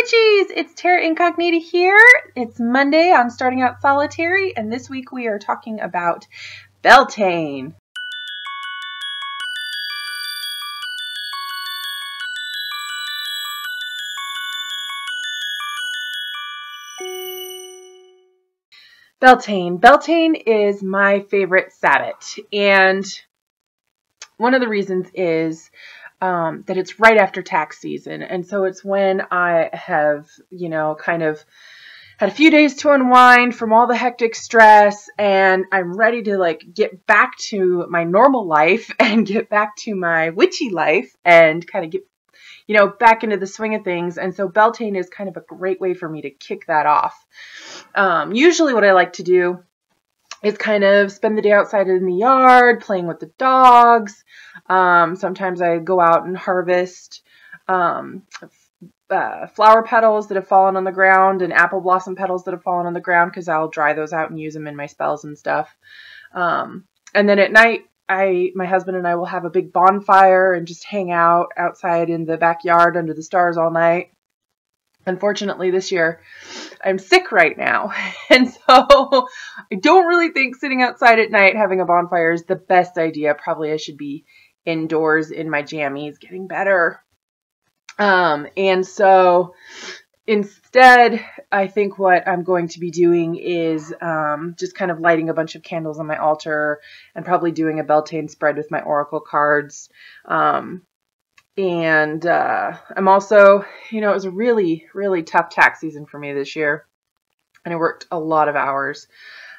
Witchies! It's Terra Incognita here. It's Monday on Starting Out Solitary, and this week we are talking about Beltane. Beltane. Beltane is my favorite Sabbat, and one of the reasons is that it's right after tax season, and so it's when I have, kind of had a few days to unwind from all the hectic stress, and I'm ready to get back to my normal life and get back to my witchy life and kind of get, back into the swing of things. And so Beltane is kind of a great way for me to kick that off. Usually what I like to do is kind of spend the day outside in the yard, playing with the dogs. Sometimes I go out and harvest flower petals that have fallen on the ground and apple blossom petals that have fallen on the ground, because I'll dry those out and use them in my spells and stuff. And then at night, my husband and I will have a big bonfire and just hang out outside in the backyard under the stars all night. Unfortunately, this year, I'm sick right now, and so I don't really think sitting outside at night having a bonfire is the best idea. Probably I should be indoors in my jammies getting better. And so instead, I think what I'm going to be doing is just kind of lighting a bunch of candles on my altar and probably doing a Beltane spread with my oracle cards. And I'm also, it was a really, really tough tax season for me this year, and I worked a lot of hours.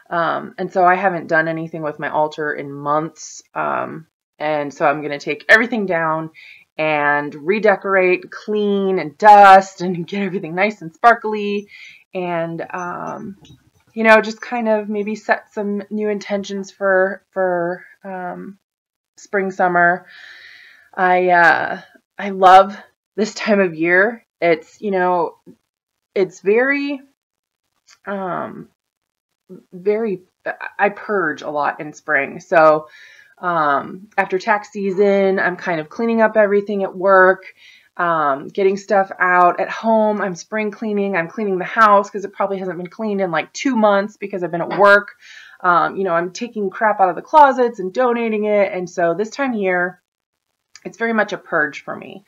And so I haven't done anything with my altar in months. And so I'm going to take everything down and redecorate, clean and dust and get everything nice and sparkly. And, just kind of maybe set some new intentions for spring, summer. I love this time of year. It's, it's very, I purge a lot in spring. So, after tax season, I'm kind of cleaning up everything at work, getting stuff out at home. I'm spring cleaning. I'm cleaning the house because it probably hasn't been cleaned in like 2 months because I've been at work. I'm taking crap out of the closets and donating it. And so this time of year, it's very much a purge for me.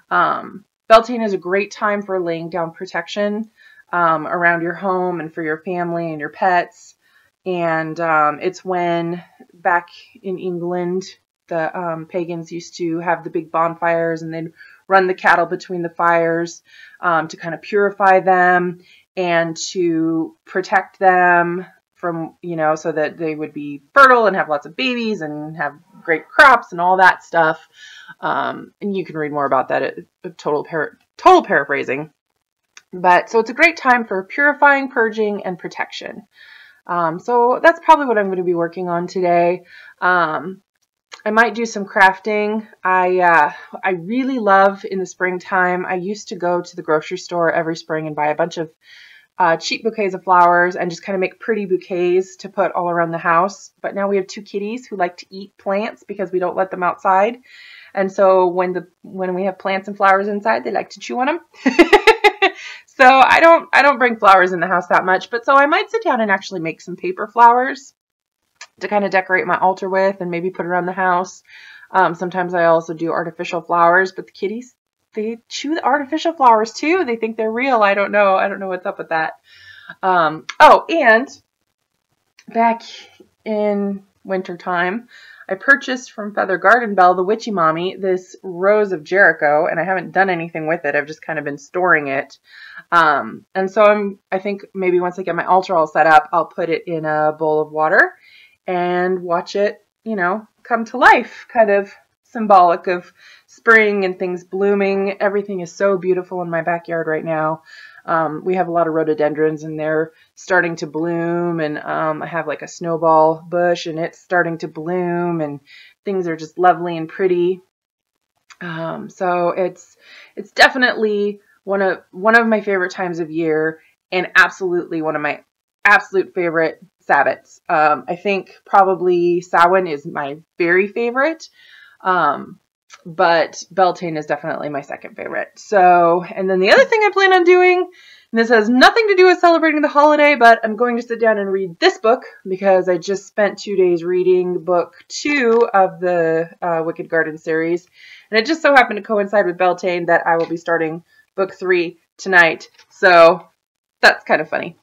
Beltane is a great time for laying down protection around your home and for your family and your pets. And it's when back in England, the pagans used to have the big bonfires and they'd run the cattle between the fires to kind of purify them and to protect them from, so that they would be fertile and have lots of babies and have great crops and all that stuff. And you can read more about that at total paraphrasing. But so it's a great time for purifying, purging, and protection. So that's probably what I'm going to be working on today. I might do some crafting. I really love in the springtime. I used to go to the grocery store every spring and buy a bunch of cheap bouquets of flowers and just kind of make pretty bouquets to put all around the house. But now we have 2 kitties who like to eat plants because we don't let them outside. And so when we have plants and flowers inside, they like to chew on them. So I don't bring flowers in the house that much, but so I might sit down and actually make some paper flowers to kind of decorate my altar with and maybe put around the house. Sometimes I also do artificial flowers, but the kitties, they chew the artificial flowers too. They think they're real. I don't know. I don't know what's up with that. And back in wintertime, I purchased from Feather Garden Belle, the Witchy Mommy, this Rose of Jericho, and I haven't done anything with it. I've just kind of been storing it. And so I think maybe once I get my altar all set up, I'll put it in a bowl of water and watch it, come to life, kind of symbolic of spring and things blooming. Everything is so beautiful in my backyard right now. We have a lot of rhododendrons and they're starting to bloom, and I have like a snowball bush and it's starting to bloom, and things are just lovely and pretty. So it's definitely one of my favorite times of year, and absolutely one of my absolute favorite Sabbats. I think probably Samhain is my very favorite. But Beltane is definitely my second favorite. So, and then the other thing I plan on doing, and this has nothing to do with celebrating the holiday, but I'm going to sit down and read this book because I just spent 2 days reading book 2 of the Wicked Garden series. And it just so happened to coincide with Beltane that I will be starting book 3 tonight. So that's kind of funny.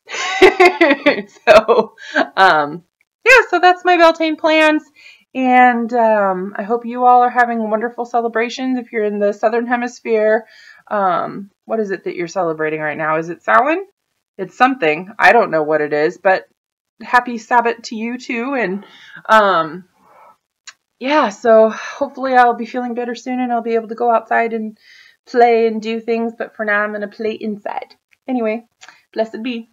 So, yeah, so that's my Beltane plans. And I hope you all are having wonderful celebrations. If you're in the Southern Hemisphere, what is it that you're celebrating right now? Is it Samhain? It's something. I don't know what it is, but happy Sabbat to you too. And yeah, so hopefully I'll be feeling better soon and I'll be able to go outside and play and do things. But for now, I'm going to play inside. Anyway, blessed be.